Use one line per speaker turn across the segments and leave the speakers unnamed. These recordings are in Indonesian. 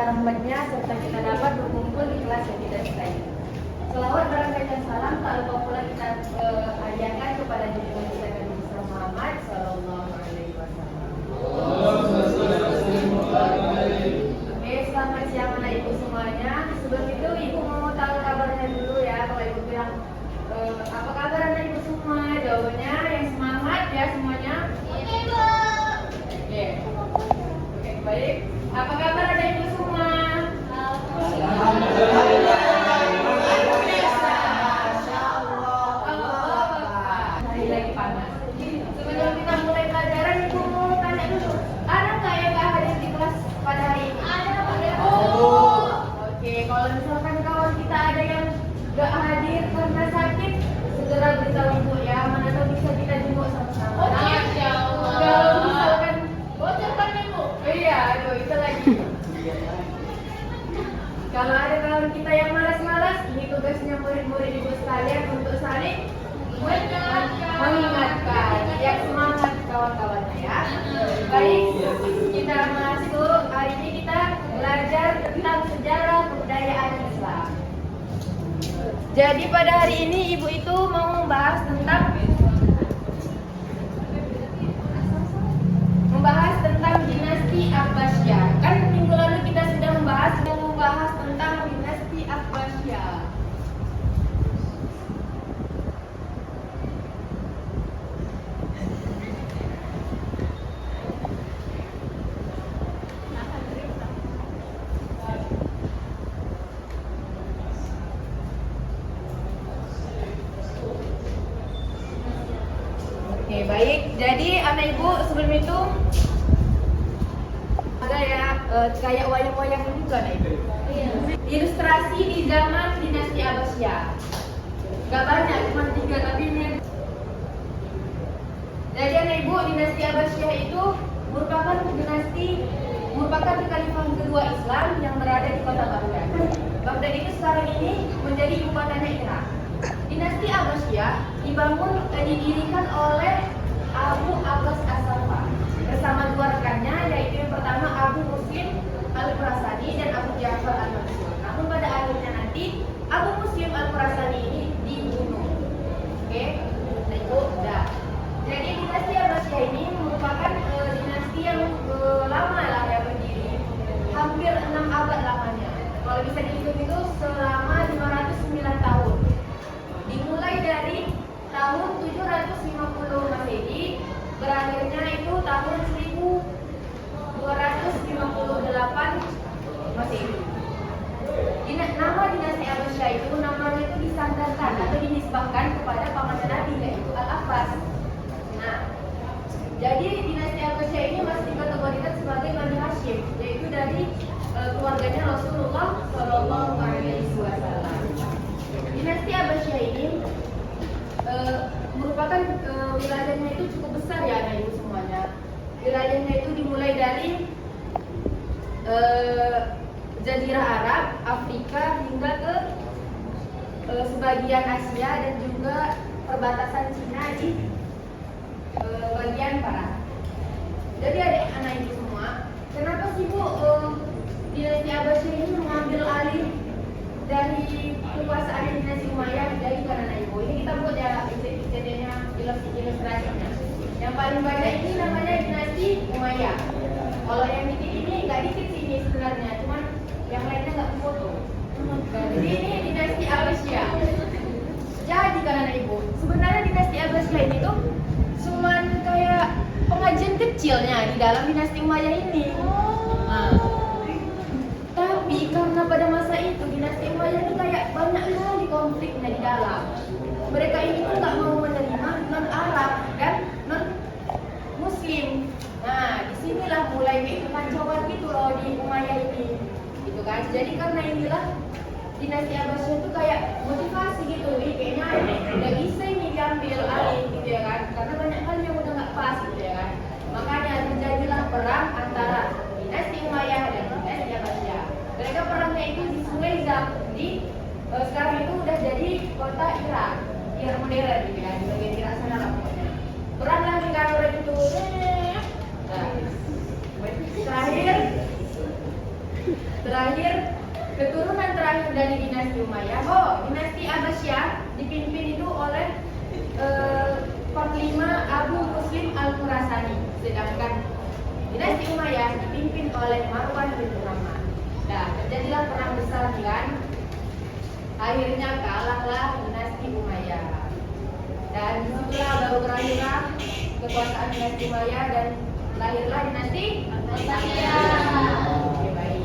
rahmatnya serta kita dapat berkumpul di kelas yang kita cintai. Selawat barangkali dan salam tak lupa pula kita hadiahkan kepada junjungan kita Nabi Muhammad Sallallahu Alaihi Wasallam. Oke, selamat siang anak ibu semuanya. Sebelum itu ibu mau tahu kabarnya dulu ya. Kalau ibu bilang apa kabar anak ibu semua? Jawabannya yang semangat ya semuanya. Oke bu. Oke, baik. Apa kabar anak ibu semua? Lagi panas. Sebelum kita mulai pelajaran, ibu mau tanya dulu. Ada nggak yang nggak hadir di kelas pada hari ini? Ada. Oh. Oke, kalau misalkan kawan kita ada yang nggak hadir karena sakit, segera beritahu ibu ya. Mana tahu bisa kita jemput sama-sama. Oh, insya Allah. Kalau misalkan bocorkan ibu. Iya, aduh itu lagi. Kalau ada kawan kita yang malas-malas, ini tugasnya murid-murid ibu sekalian untuk saling mengingatkan. Ya, semangat kawan-kawannya ya. Baik, kita masuk. Hari ini kita belajar tentang sejarah kebudayaan Islam. Jadi pada hari ini ibu itu mau membahas tentang dinasti Abbasiyah. Kan minggu lalu kita sudah membahas tentang dinasti Abbasiyah. Oke, baik. Jadi anak ibu sebelum itu ada ya kayak wayang-wayang ini juga anak ibu. Ilustrasi di zaman dinasti Abbasiyah. Gak banyak, cuma 3 tapi ini. Jadi anak ibu, dinasti Abbasiyah itu merupakan kekhalifahan kedua Islam yang berada di kota Baghdad. Baghdad itu sekarang ini menjadi ibu kotanya Irak. Dinasti Abbasiyah didirikan oleh Abu Abbas As-Saffah bersama 2 rekannya, yaitu yang pertama Abu Muslim Al-Khurasani dan Abu Ja'far Al-Mansur. Namun pada akhirnya nanti Abu Muslim Al-Khurasani ini dibunuh. Oke, nah itu udah. Jadi dinasti Abbasiyah ini merupakan dinasti yang lama lah ya, berdiri hampir 6 abad lamanya. Kalau bisa dihitung itu selama 509 tahun. Dimulai dari tahun 750 Masehi, berakhirnya itu tahun 1258 Masehi. Nama dinasti Abbasiyah itu namanya itu disandarkan atau dinisbahkan kepada paman Nabi yaitu Al-Abbas. Nah, jadi dinasti Abbasiyah ini masih dikategorikan sebagai Bani Hashim, yaitu dari keluarganya Rasulullah Shallallahu Alaihi Wasallam. Dinasti Abbasiyah ini merupakan wilayahnya itu cukup besar ya anak ibu semuanya. Wilayahnya itu dimulai dari Jazirah Arab, Afrika hingga ke sebagian Asia dan juga perbatasan Cina di bagian barat. Jadi anak ibu semua, kenapa sih bu dinasti Abbasiyah ini mengambil alih dari kekuasaan dinasti Umayyah dari anak ibu? Ini kita buat ya ilustrasinya. Yang paling banyak ini namanya dinasti Umayyah. Kalau yang dikit ini nggak dikit sih ini sebenarnya, cuman yang lainnya nggak foto. Jadi ini dinasti Abbasiyah. Jadi kan anak ibu, sebenarnya dinasti Abbasiyah ini tuh cuman kayak pengajian kecilnya di dalam dinasti Umayyah ini. Tapi karena pada masa itu dinasti Umayyah ini kayak banyak kali konfliknya di dalam. Mereka ini tuh nggak mau menerima non Arab dan non Muslim. Nah, disinilah mulai kekacauan gitu loh di Umayyah ini, gitu kan? Jadi karena inilah dinasti Abbasiyah itu kayak motivasi gitu, kayaknya udah bisa ini diambil alih gitu ya kan? Karena banyak hal yang udah nggak pas gitu ya kan? Makanya terjadilah perang antara dinasti Umayyah dan dinasti Abbasiyah. Mereka perangnya itu di Sungai Zab, sekarang itu udah jadi kota Irak modern gitu ya, di bagian Irak sana lah pokoknya. Perang lah hingga orang itu. Nah, Umayyah. Oh, dinasti Abbasiyah dipimpin itu oleh Panglima Abu Muslim Al-Khurasani. Sedangkan dinasti Umayyah dipimpin oleh Marwan bin Muhammad. Nah, terjadilah perang besar kan. Akhirnya kalahlah dinasti Umayyah. Dan disitulah baru berakhirlah kekuasaan dinasti Umayyah dan lahirlah dinasti Abbasiyah. Oke, baik.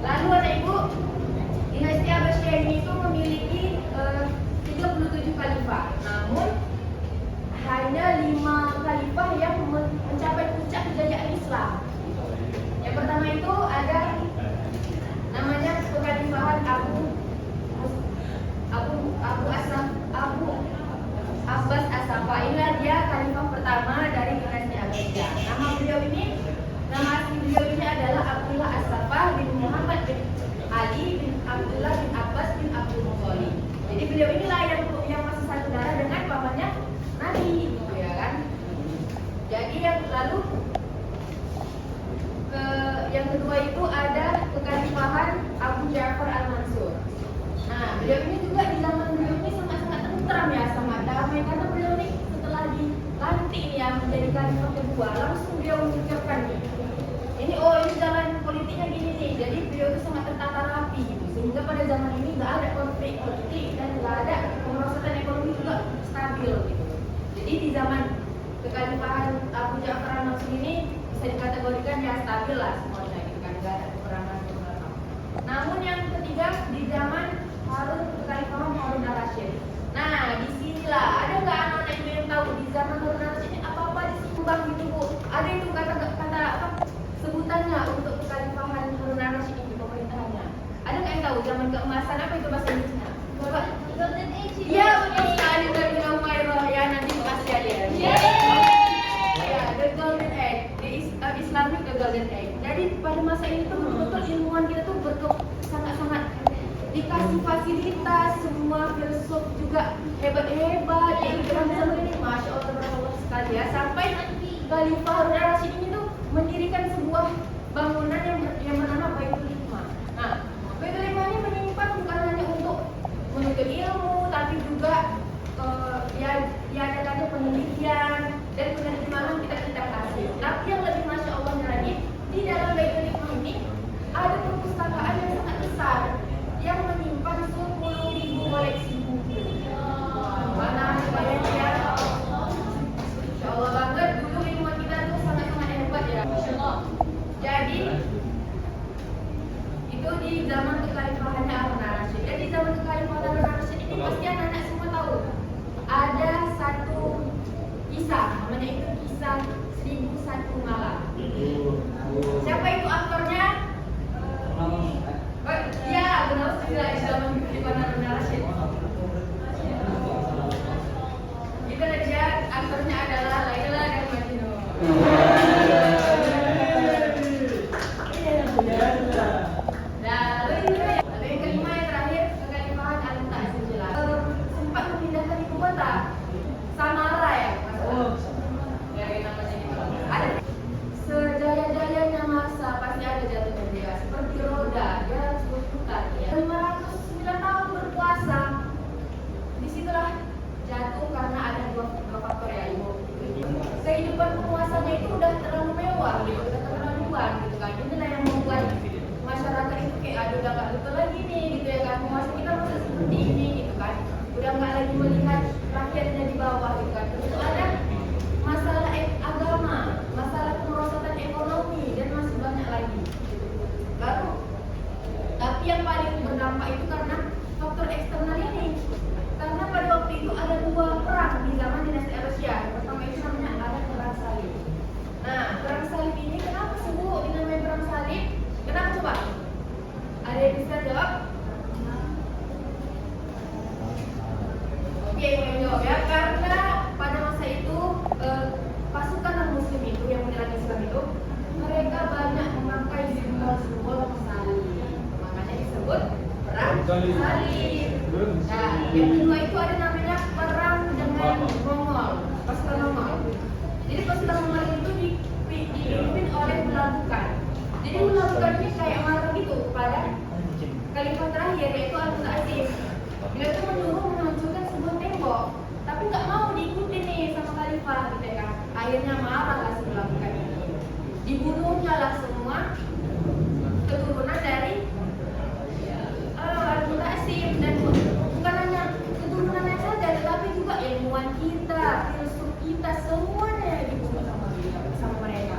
Lalu anak ibu, dinasti Abbasiyah ini itu memiliki 37 khalifah. Namun hanya 5 khalifah yang mencapai puncak kejayaan Islam. Yang pertama itu ada namanya kekhalifahan Abu Abbas As-Safa. Inilah dia khalifah pertama dari dinasti Abbasiyah. Nama asli beliau ini adalah Abdullah As-Safa bin Muhammad bin Ali bin Abdullah bin Abbas bin Abdul Muthalib. Jadi beliau inilah yang masih satu darah dengan pamannya Nabi, gitu ya kan. Jadi yang lalu yang kedua itu ada kekhalifahan Abu Ja'far Al-Mansur. Nah, beliau ini juga di zaman beliau ini sangat-sangat tentram ya, sangat damai, karena beliau ini setelah dilantik ya menjadi khalifah kedua, langsung beliau mengucapkan nih, ini jalan politiknya gini nih. Jadi beliau itu sangat tertata rapi gitu, sehingga pada zaman ini nggak ada konflik politik dan nggak ada kemerosotan ekonomi juga stabil gitu. Jadi di zaman kekhalifahan Abu Ja'far Al-Mansur ini bisa dikategorikan ya stabil lah semuanya gitu kan, nggak ada peperangan. Namun yang ketiga di zaman kekhalifahan Harun Al-Rasyid. Nah, disinilah ada nggak anak-anak ibu yang tahu di zaman Harun Al-Rasyid ini apa-apa disumbang gitu bu? Ada itu kata apa sebutannya untuk kekhalifahan Harun Al-Rasyid ini, pemerintahannya? Ada nggak yang tahu zaman keemasan apa itu bahasa Inggrisnya? Bapak? Golden Age. Iya betul sekali, dari Umayyah ya, nanti kasih aja. Ya, the Golden Age, the Islamic the Golden Age. Jadi pada masa ini tuh betul-betul ilmuwan kita tuh sangat-sangat dikasih fasilitas, semua filsuf juga hebat-hebat. Jadi dalam zaman ini masya Allah berapa sekali ya, sampai Khalifah Harun Al-Rasyid ini tuh mendirikan sebuah bangunan yang bernama Baitul Hikmah. Nah, Baitul Hikmah ini menyimpan bukan hanya untuk menuntut ilmu, tapi juga diadakannya penelitian dan penerimaan kita kasih. Tapi yang lebih masya Allahnya lagi, di dalam Baitul Hikmah ini ada perpustakaan yang sangat besar yang menyimpan 10.000 koleksi buku. Mana bayangin ya, insya Allah banget dulu ilmuwan kita tuh sangat-sangat hebat ya. Jadi itu di zaman kekhalifahannya Harun Al-Rasyid. Jadi zaman kekhalifahan Harun Al-Rasyid ini pasti anak-anak semua tahu ada satu kisah, namanya itu kisah 1001 malam. Siapa itu aktornya? Ya, benar sekali, zaman kekhalifahan Harun Al-Rasyid. Itu dia aktornya adalah Laila dan Majnun. Lalu yang kelima yang terakhir kekhalifahan Al-Mu'tasim. Sempat memindahkan ibu kota Samara ya, dari namanya itu. Ada sejaya-jayanya masa pasti ada jatuhnya dia, seperti roda dia berputar ya. 509 tahun berpuasa, disitulah jatuh karena ada dua faktor ya ibu. Kehidupan penguasanya itu udah terlalu mewah gitu, udah terlaluan gitu kan. Inilah yang membuat masyarakat itu kayak aduh udah gak betul lagi nih gitu ya kan, penguasa kita masa seperti ini gitu kan, udah gak lagi melihat rakyatnya di bawah gitu kan. Terus ada masalah agama, masalah kemerosotan ekonomi dan masih banyak lagi. Lalu tapi yang paling berdampak itu karena faktor eksternal ini, karena pada waktu itu ada dua perang di zaman dinasti Abbasiyah. Pertama itu namanya ada perang salib. Nah, perang salib ini kenapa sih bu dinamai perang salib? Kenapa coba? Ada yang bisa jawab? Oke, yang jawab ya, karena pada masa itu pasukan non-muslim itu yang menyerang Islam itu mereka banyak memakai simbol-simbol salib, makanya disebut perang salib. Nah, yang kedua itu ada namanya perang dengan Mongol, pasukan Mongol. Jadi pasukan Mongol itu dipimpin oleh Hulagukan. Jadi Hulagukan ini kayak marah gitu kepada khalifah terakhir yaitu Al-Mu'tasim. khalifah gitu ya kan. Akhirnya marahlah si melakukan ini. Dibunuhnya lah semua keturunan dari Al-Qasim, dan bukan hanya keturunannya saja, tetapi juga ilmuwan kita, filsuf kita, semuanya dibunuh sama mereka.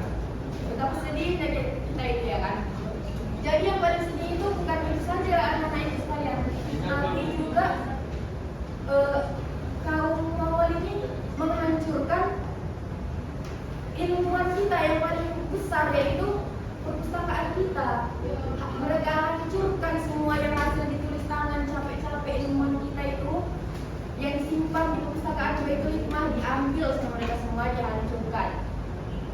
Betapa sedihnya kita itu ya kan. Jadi yang paling sedih itu bukan itu saja anak-anak itu sekalian, tapi juga kaum Mongol ini menghancurkan ilmuwan kita yang paling besar, yaitu perpustakaan kita. Mereka hancurkan semua yang hasil ditulis tangan capek-capek ilmuwan kita itu, yang disimpan di perpustakaan Baitul Hikmah diambil sama mereka semua, dihancurkan.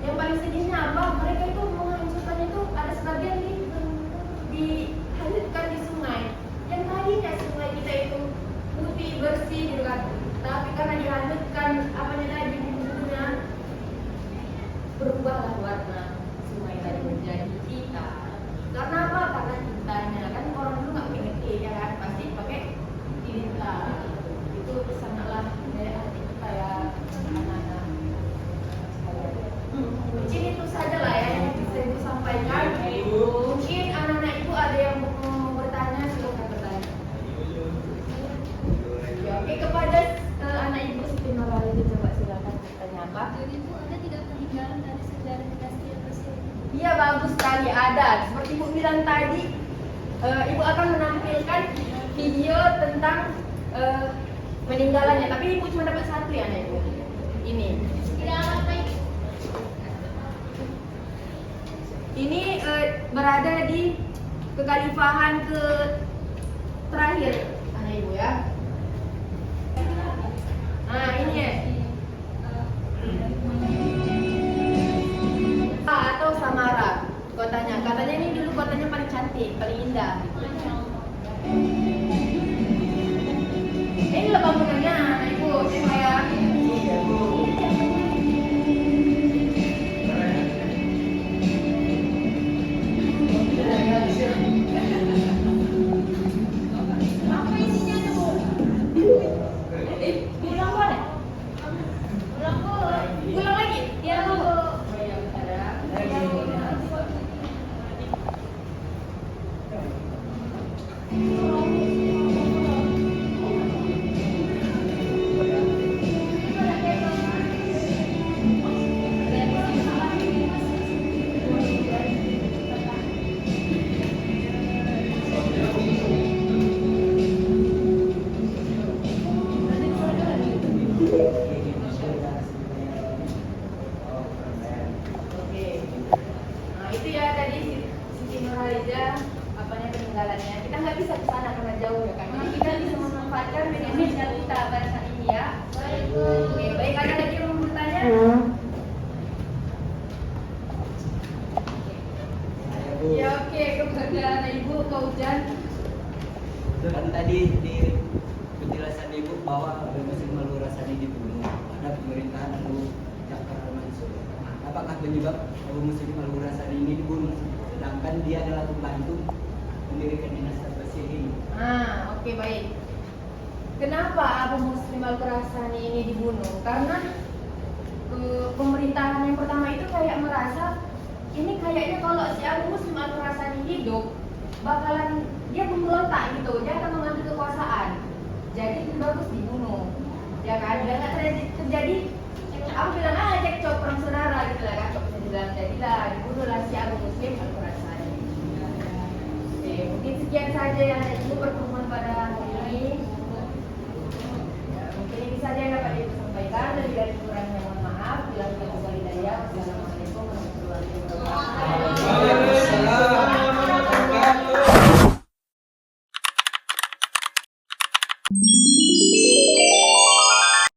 Yang paling sedihnya apa? Mereka itu menghancurkan itu ada sebagian dihanyutkan di sungai. Yang tadinya sungai kita itu putih bersih gitu kan, tapi karena dihanyutkan tadi bumbunya, berubahlah warna sungai tadi menjadi hitam. Karena apa? Karena tintanya kan orang dulu nggak pakai ngerti ya kan, pasti pakai tinta. Itu sangatlah dari hati kita ya anak-anak. Mungkin itu saja lah ya yang bisa ibu sampaikan. Mungkin anak-anak ibu ada yang mau bertanya, silakan bertanya. Ya, oke, kepada anak ibu Siti Nurhaliza, coba silakan bertanya apa?
Jadi ibu ada tidak peninggalan dari sejarah dinasti Abbasiyah?
Iya, bagus sekali ada. Seperti ibu bilang tadi, ibu akan menampilkan video tentang peninggalannya. Tapi ibu cuma dapat satu ya anak ibu. Ini.
Tidak amat baik.
Ini berada di kekhalifahan terakhir anak ibu ya. Nah ini ya. Atau Samara kotanya. Katanya ini dulu kotanya paling cantik, paling indah. Ini loh bangunannya anak ibu, tengok ya. Pulang lagi? Iya Bu. Oke. Nah itu ya tadi Siti Nurhaliza peninggalannya. Kita nggak bisa ke sana karena jauh ya kan. Jadi kita bisa memanfaatkan media sosial kita pada saat ini ya. Oke, baik, ada lagi yang mau bertanya? Ya oke, kepada anak ibu Kak Ujan.
Kan tadi di penjelasan ibu bahwa Abu Muslim Al-Khurasani dibunuh pada pemerintahan Abu Ja'far al-Mansur. Apakah penyebab Abu Muslim Al-Khurasani ini dibunuh? Sedangkan dia adalah pembantu mendirikan dinasti Abbasiyah ini.
Oke, baik. Kenapa Abu Muslim Al-Khurasani ini dibunuh? Karena pemerintahan yang pertama itu kayak merasa ini kayaknya kalau si Abu Muslim Al-Khurasani hidup bakalan dia pemberontak gitu, dia akan mengambil kekuasaan. Jadi itu bagus dibunuh, ya kan? Dan nggak terjadi. Aku bilang cekcok perang saudara gitu lah kan? Bisa dibilang jadilah dibunuhlah si Abu Muslim Al-Khurasani. Oke, mungkin sekian saja yang ibu pertemuan